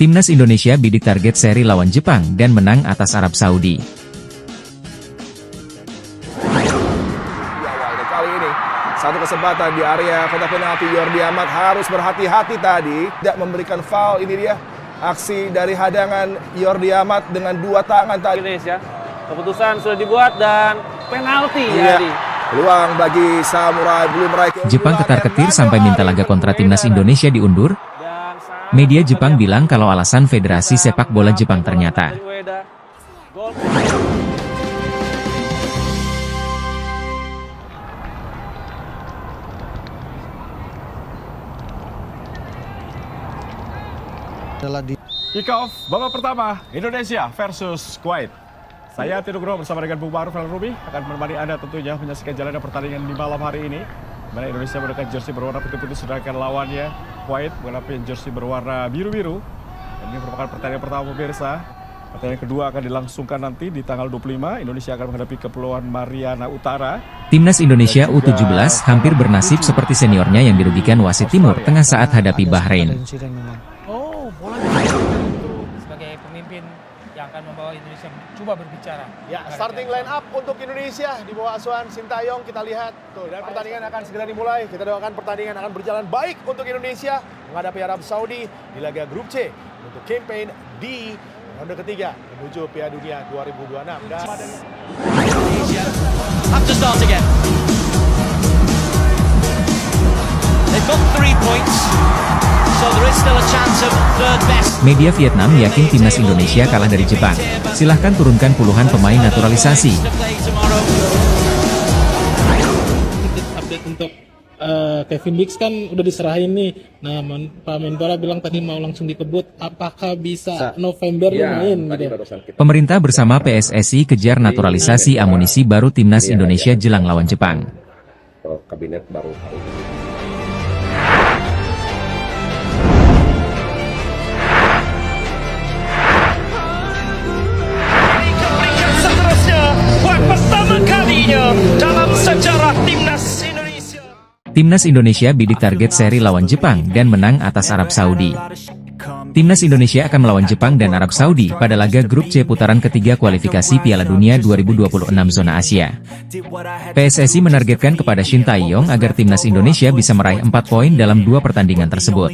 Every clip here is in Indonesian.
Timnas Indonesia bidik target seri lawan Jepang dan menang atas Arab Saudi. Kali ini, satu kesempatan di area kotak penalti, Yordi Amat harus berhati-hati tadi. Tidak memberikan foul, ini dia aksi dari hadangan Yordi Amat dengan dua tangan tadi. Indonesia, keputusan sudah dibuat dan penalti ya. Peluang bagi Samurai belum meraih. Jepang ketar-ketir sampai minta laga kontra Timnas Indonesia diundur. Media Jepang bilang kalau alasan Federasi Sepak Bola Jepang ternyata kick off babak pertama Indonesia versus Kuwait. Saya Tino Nugroho bersama dengan Bung Ma'ruf El-Rubi akan menemani Anda tentunya menyaksikan jalannya pertandingan di malam hari ini. Mana Indonesia menggunakan jersey berwarna putih-putih, sedangkan lawannya Kuwait menggunakan jersey berwarna biru-biru. Dan ini merupakan pertandingan pertama pemirsa. Pertandingan kedua akan dilangsungkan nanti di tanggal 25. Indonesia akan menghadapi Kepulauan Mariana Utara. Timnas Indonesia U17 hampir bernasib seperti seniornya yang dirugikan wasit Timur Tengah saat hadapi Bahrain. Oh, bola sebagai pemimpin yang akan membawa Indonesia coba berbicara. Ya, starting line up untuk Indonesia di bawah asuhan Sintayong kita lihat. Tuh, dan pertandingan akan segera dimulai. Kita doakan pertandingan akan berjalan baik untuk Indonesia menghadapi Arab Saudi di laga grup C untuk campaign di ronde ketiga menuju Piala Dunia 2026. Dan Indonesia have to start again. They've got 3 points. So there is still a chance of third best. Media Vietnam yakin Timnas Indonesia kalah dari Jepang. Silahkan turunkan puluhan pemain naturalisasi. Update untuk Kevin Dix kan udah diserahin nih. Nah, Pak Menpora bilang tadi mau langsung dikebut. Apakah bisa November main gitu? Pemerintah bersama PSSI kejar naturalisasi amunisi baru Timnas Indonesia jelang lawan Jepang. Kabinet baru hari ini. Pertama kalinya dalam sejarah Timnas Indonesia. Timnas Indonesia bidik target seri lawan Jepang dan menang atas Arab Saudi. Timnas Indonesia akan melawan Jepang dan Arab Saudi pada laga grup C putaran ketiga kualifikasi Piala Dunia 2026 zona Asia. PSSI menargetkan kepada Shin Tae-yong agar Timnas Indonesia bisa meraih 4 poin dalam 2 pertandingan tersebut.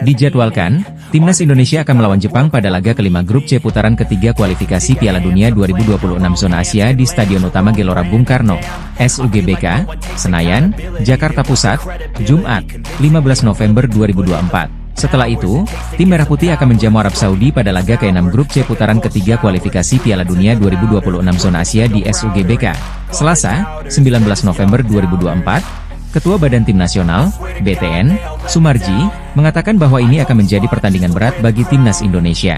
Dijadwalkan, Timnas Indonesia akan melawan Jepang pada laga kelima grup C putaran ketiga kualifikasi Piala Dunia 2026 zona Asia di Stadion Utama Gelora Bung Karno, SUGBK, Senayan, Jakarta Pusat, Jumat, 15 November 2024. Setelah itu, tim Merah Putih akan menjamu Arab Saudi pada laga ke-6 grup C putaran ketiga kualifikasi Piala Dunia 2026 zona Asia di SUGBK. Selasa, 19 November 2024, Ketua Badan Tim Nasional, BTN, Sumarji, mengatakan bahwa ini akan menjadi pertandingan berat bagi Timnas Indonesia.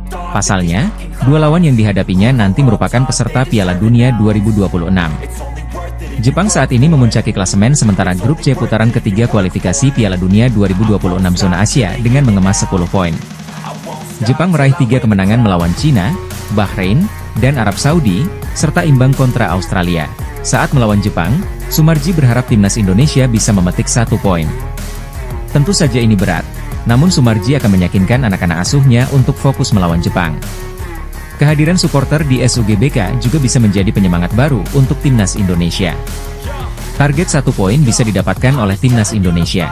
Pasalnya, dua lawan yang dihadapinya nanti merupakan peserta Piala Dunia 2026. Jepang saat ini memuncaki klasemen sementara grup C putaran ketiga kualifikasi Piala Dunia 2026 zona Asia dengan mengemas 10 poin. Jepang meraih 3 kemenangan melawan Cina, Bahrain, dan Arab Saudi, serta imbang kontra Australia. Saat melawan Jepang, Sumarji berharap Timnas Indonesia bisa memetik 1 poin. Tentu saja ini berat, namun Sumarji akan meyakinkan anak-anak asuhnya untuk fokus melawan Jepang. Kehadiran supporter di SUGBK juga bisa menjadi penyemangat baru untuk Timnas Indonesia. Target 1 poin bisa didapatkan oleh Timnas Indonesia.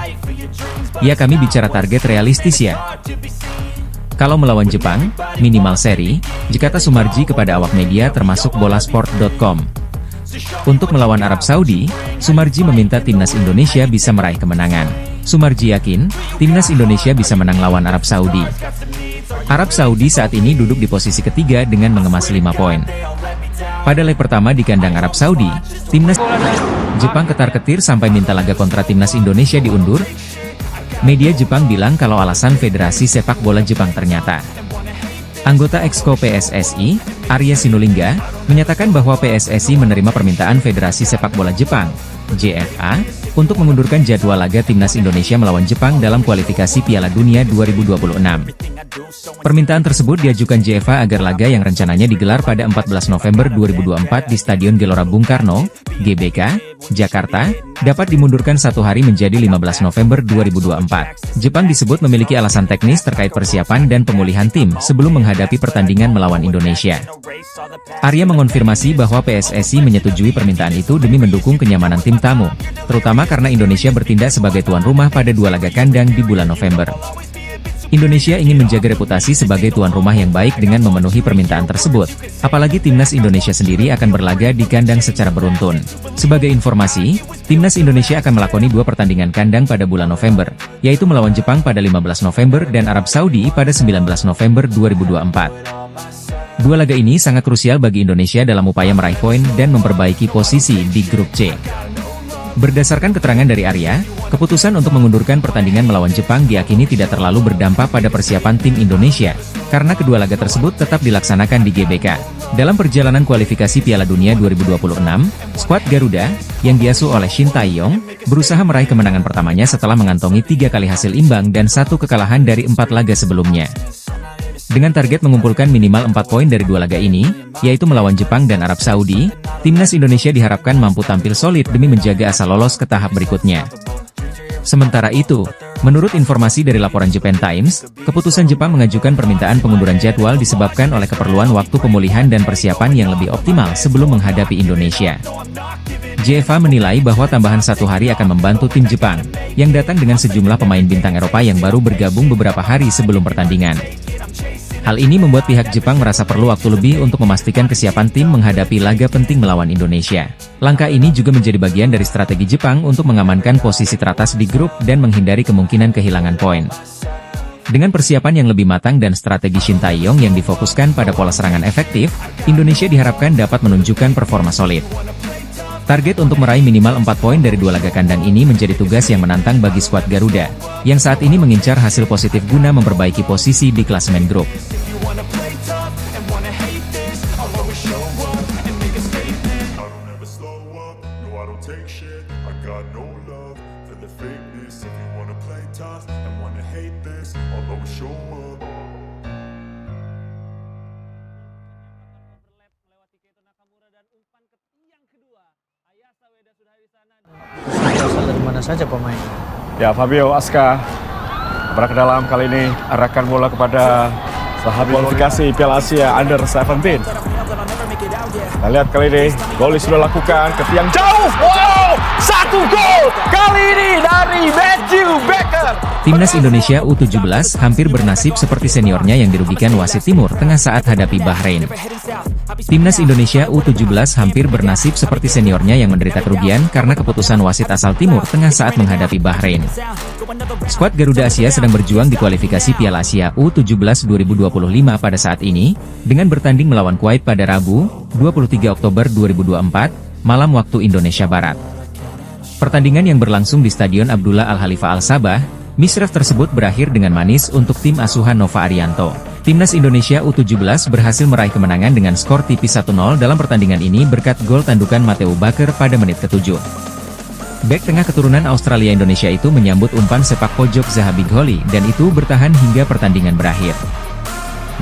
Ya, kami bicara target realistis ya. Kalau melawan Jepang, minimal seri, kata Sumarji kepada awak media termasuk bolasport.com. Untuk melawan Arab Saudi, Sumarji meminta Timnas Indonesia bisa meraih kemenangan. Sumarji yakin, Timnas Indonesia bisa menang lawan Arab Saudi. Arab Saudi saat ini duduk di posisi ketiga dengan mengemas 5 poin. Pada leg pertama di kandang Arab Saudi, Timnas Jepang ketar-ketir sampai minta laga kontra Timnas Indonesia diundur. Media Jepang bilang kalau alasan Federasi Sepak Bola Jepang ternyata. Anggota Exco PSSI, Arya Sinulinga, menyatakan bahwa PSSI menerima permintaan Federasi Sepak Bola Jepang, JFA, untuk mengundurkan jadwal laga Timnas Indonesia melawan Jepang dalam kualifikasi Piala Dunia 2026. Permintaan tersebut diajukan JFA agar laga yang rencananya digelar pada 14 November 2024 di Stadion Gelora Bung Karno, GBK, Jakarta, dapat dimundurkan 1 hari menjadi 15 November 2024. Jepang disebut memiliki alasan teknis terkait persiapan dan pemulihan tim sebelum menghadapi pertandingan melawan Indonesia. Arya mengonfirmasi bahwa PSSI menyetujui permintaan itu demi mendukung kenyamanan tim tamu, terutama karena Indonesia bertindak sebagai tuan rumah pada 2 laga kandang di bulan November. Indonesia ingin menjaga reputasi sebagai tuan rumah yang baik dengan memenuhi permintaan tersebut, apalagi timnas Indonesia sendiri akan berlaga di kandang secara beruntun. Sebagai informasi, timnas Indonesia akan melakoni 2 pertandingan kandang pada bulan November, yaitu melawan Jepang pada 15 November dan Arab Saudi pada 19 November 2024. 2 laga ini sangat krusial bagi Indonesia dalam upaya meraih poin dan memperbaiki posisi di grup C. Berdasarkan keterangan dari Arya, keputusan untuk mengundurkan pertandingan melawan Jepang diakini tidak terlalu berdampak pada persiapan tim Indonesia, karena kedua laga tersebut tetap dilaksanakan di GBK. Dalam perjalanan kualifikasi Piala Dunia 2026, skuad Garuda, yang diasuh oleh Shin Tae-yong, berusaha meraih kemenangan pertamanya setelah mengantongi 3 kali hasil imbang dan 1 kekalahan dari 4 laga sebelumnya. Dengan target mengumpulkan minimal 4 poin dari 2 laga ini, yaitu melawan Jepang dan Arab Saudi, timnas Indonesia diharapkan mampu tampil solid demi menjaga asa lolos ke tahap berikutnya. Sementara itu, menurut informasi dari laporan Japan Times, keputusan Jepang mengajukan permintaan pengunduran jadwal disebabkan oleh keperluan waktu pemulihan dan persiapan yang lebih optimal sebelum menghadapi Indonesia. JFA menilai bahwa tambahan 1 hari akan membantu tim Jepang, yang datang dengan sejumlah pemain bintang Eropa yang baru bergabung beberapa hari sebelum pertandingan. Hal ini membuat pihak Jepang merasa perlu waktu lebih untuk memastikan kesiapan tim menghadapi laga penting melawan Indonesia. Langkah ini juga menjadi bagian dari strategi Jepang untuk mengamankan posisi teratas di grup dan menghindari kemungkinan kehilangan poin. Dengan persiapan yang lebih matang dan strategi Shin Tae-yong yang difokuskan pada pola serangan efektif, Indonesia diharapkan dapat menunjukkan performa solid. Target untuk meraih minimal 4 poin dari 2 laga kandang ini menjadi tugas yang menantang bagi skuad Garuda, yang saat ini mengincar hasil positif guna memperbaiki posisi di klasemen grup. Dari mana saja pemain? Ya, Fabio Aska berak ke dalam kali ini arahkan bola kepada sahabat kualifikasi Piala Asia Under 17. Kita lihat kali ini gol sudah lakukan ke tiang jauh. Wow, 1 gol kali ini dari Matthew Baker. Timnas Indonesia U17 hampir bernasib seperti seniornya yang dirugikan wasit Timur Tengah saat hadapi Bahrain. Timnas Indonesia U17 hampir bernasib seperti seniornya yang menderita kerugian karena keputusan wasit asal Timur Tengah saat menghadapi Bahrain. Skuad Garuda Asia sedang berjuang di kualifikasi Piala Asia U17 2025 pada saat ini, dengan bertanding melawan Kuwait pada Rabu, 23 Oktober 2024, malam waktu Indonesia Barat. Pertandingan yang berlangsung di Stadion Abdullah Al-Khalifah Al-Sabah, misref tersebut berakhir dengan manis untuk tim asuhan Nova Arianto. Timnas Indonesia U17 berhasil meraih kemenangan dengan skor tipis 1-0 dalam pertandingan ini berkat gol tandukan Matthew Baker pada menit ke-7. Bek tengah keturunan Australia Indonesia itu menyambut umpan sepak pojok Zaha Big Holy dan itu bertahan hingga pertandingan berakhir.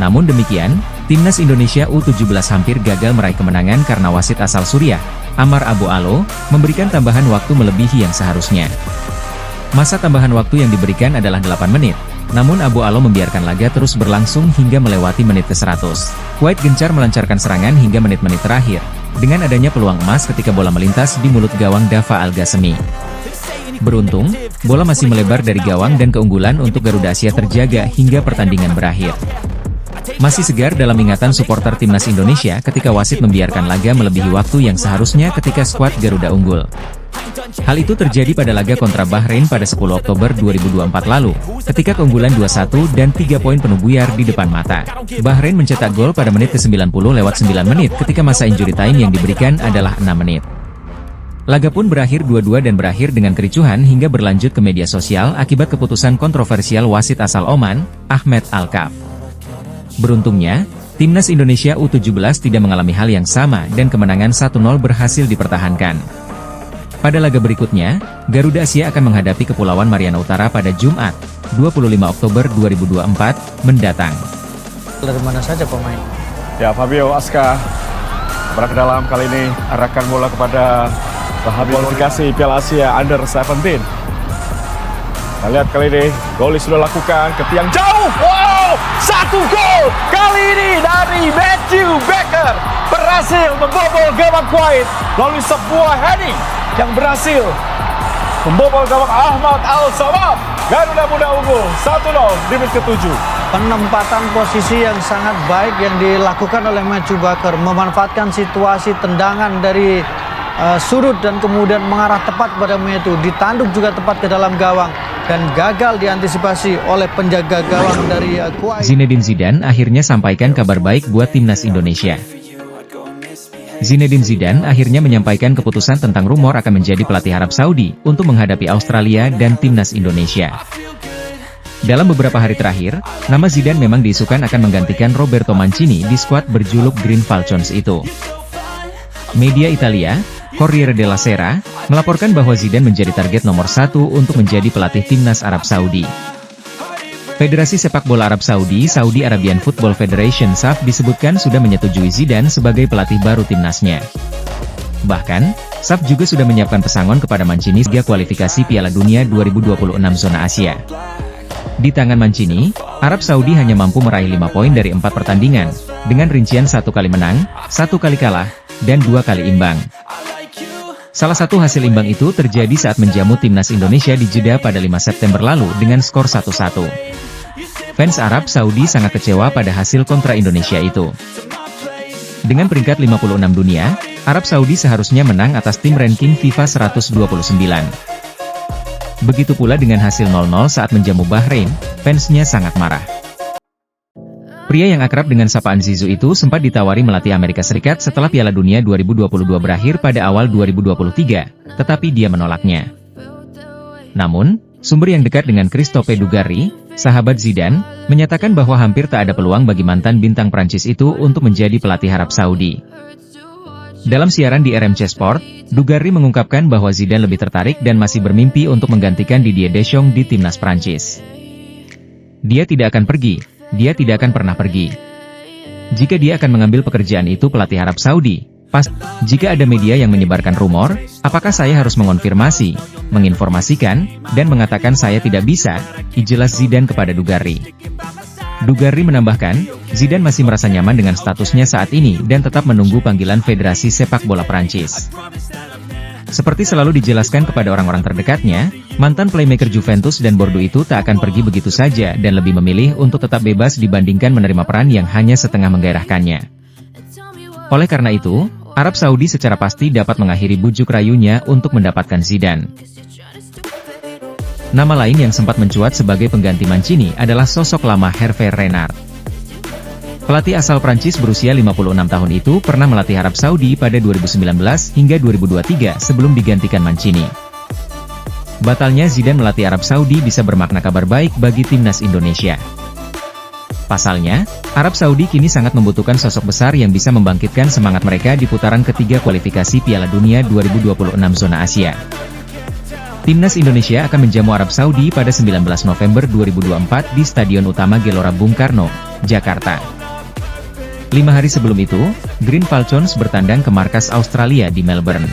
Namun demikian, Timnas Indonesia U17 hampir gagal meraih kemenangan karena wasit asal Suriah, Amar Abu Alo, memberikan tambahan waktu melebihi yang seharusnya. Masa tambahan waktu yang diberikan adalah 8 menit, namun Abu Alo membiarkan laga terus berlangsung hingga melewati menit ke-100. Kuwait gencar melancarkan serangan hingga menit-menit terakhir, dengan adanya peluang emas ketika bola melintas di mulut gawang Dava Al-Ghasemi. Beruntung, bola masih melebar dari gawang dan keunggulan untuk Garuda Asia terjaga hingga pertandingan berakhir. Masih segar dalam ingatan supporter Timnas Indonesia ketika wasit membiarkan laga melebihi waktu yang seharusnya ketika skuad Garuda unggul. Hal itu terjadi pada laga kontra Bahrain pada 10 Oktober 2024 lalu, ketika keunggulan 2-1 dan 3 poin penuh buyar di depan mata. Bahrain mencetak gol pada menit ke-90 lewat 9 menit ketika masa injury time yang diberikan adalah 6 menit. Laga pun berakhir 2-2 dan berakhir dengan kericuhan hingga berlanjut ke media sosial akibat keputusan kontroversial wasit asal Oman, Ahmed Al-Kaf. Beruntungnya, Timnas Indonesia U17 tidak mengalami hal yang sama dan kemenangan 1-0 berhasil dipertahankan. Pada laga berikutnya, Garuda Asia akan menghadapi Kepulauan Mariana Utara pada Jumat, 25 Oktober 2024 mendatang. Dari mana saja pemain? Ya, Fabio Aska bergerak ke dalam, kali ini arahkan bola kepada tahap kualifikasi Piala Asia Under 17. Kita lihat kali ini, Goli sudah lakukan ke tiang jauh. Wow, 1 gol kali ini dari Matthew Baker berhasil membobol gawang Kuwait melalui sebuah heading yang berhasil membobol gawang Ahmad Al-Samad. Garuda Muda unggul 1-0 di menit ke-7. Penempatan posisi yang sangat baik yang dilakukan oleh Matthew Baker, memanfaatkan situasi tendangan dari sudut dan kemudian mengarah tepat pada Matthew, ditanduk juga tepat ke dalam gawang dan gagal diantisipasi oleh penjaga gawang dari Kuwait. Zinedine Zidane akhirnya sampaikan kabar baik buat timnas Indonesia. Zinedine Zidane akhirnya menyampaikan keputusan tentang rumor akan menjadi pelatih Arab Saudi untuk menghadapi Australia dan timnas Indonesia. Dalam beberapa hari terakhir, nama Zidane memang diisukan akan menggantikan Roberto Mancini di skuad berjuluk Green Falcons itu. Media Italia, Corriere della Sera, melaporkan bahwa Zidane menjadi target nomor 1 untuk menjadi pelatih timnas Arab Saudi. Federasi Sepak Bola Arab Saudi, Saudi Arabian Football Federation (SAF) disebutkan sudah menyetujui Zidane sebagai pelatih baru timnasnya. Bahkan, SAF juga sudah menyiapkan pesangon kepada Mancini sejak kualifikasi Piala Dunia 2026 zona Asia. Di tangan Mancini, Arab Saudi hanya mampu meraih 5 poin dari 4 pertandingan, dengan rincian 1 kali menang, 1 kali kalah, dan 2 kali imbang. Salah satu hasil imbang itu terjadi saat menjamu timnas Indonesia di Jeddah pada 5 September lalu dengan skor 1-1. Fans Arab Saudi sangat kecewa pada hasil kontra Indonesia itu. Dengan peringkat 56 dunia, Arab Saudi seharusnya menang atas tim ranking FIFA 129. Begitu pula dengan hasil 0-0 saat menjamu Bahrain, fansnya sangat marah. Pria yang akrab dengan sapaan Zizou itu sempat ditawari melatih Amerika Serikat setelah Piala Dunia 2022 berakhir pada awal 2023, tetapi dia menolaknya. Namun, sumber yang dekat dengan Christophe Dugarry, sahabat Zidane, menyatakan bahwa hampir tak ada peluang bagi mantan bintang Prancis itu untuk menjadi pelatih Arab Saudi. Dalam siaran di RMC Sport, Dugarry mengungkapkan bahwa Zidane lebih tertarik dan masih bermimpi untuk menggantikan Didier Deschamps di timnas Prancis. Dia tidak akan pergi, dia tidak akan pernah pergi. Jika dia akan mengambil pekerjaan itu pelatih Arab Saudi, jika ada media yang menyebarkan rumor, apakah saya harus mengonfirmasi, menginformasikan, dan mengatakan saya tidak bisa, jelas Zidane kepada Dugarry. Dugarry menambahkan, Zidane masih merasa nyaman dengan statusnya saat ini dan tetap menunggu panggilan Federasi Sepak Bola Prancis. Seperti selalu dijelaskan kepada orang-orang terdekatnya, mantan playmaker Juventus dan Bordeaux itu tak akan pergi begitu saja dan lebih memilih untuk tetap bebas dibandingkan menerima peran yang hanya setengah menggairahkannya. Oleh karena itu, Arab Saudi secara pasti dapat mengakhiri bujuk rayunya untuk mendapatkan Zidane. Nama lain yang sempat mencuat sebagai pengganti Mancini adalah sosok lama Hervé Renard. Pelatih asal Prancis berusia 56 tahun itu pernah melatih Arab Saudi pada 2019 hingga 2023 sebelum digantikan Mancini. Batalnya Zidane melatih Arab Saudi bisa bermakna kabar baik bagi timnas Indonesia. Pasalnya, Arab Saudi kini sangat membutuhkan sosok besar yang bisa membangkitkan semangat mereka di putaran ketiga kualifikasi Piala Dunia 2026 zona Asia. Timnas Indonesia akan menjamu Arab Saudi pada 19 November 2024 di Stadion Utama Gelora Bung Karno, Jakarta. 5 hari sebelum itu, Green Falcons bertandang ke markas Australia di Melbourne.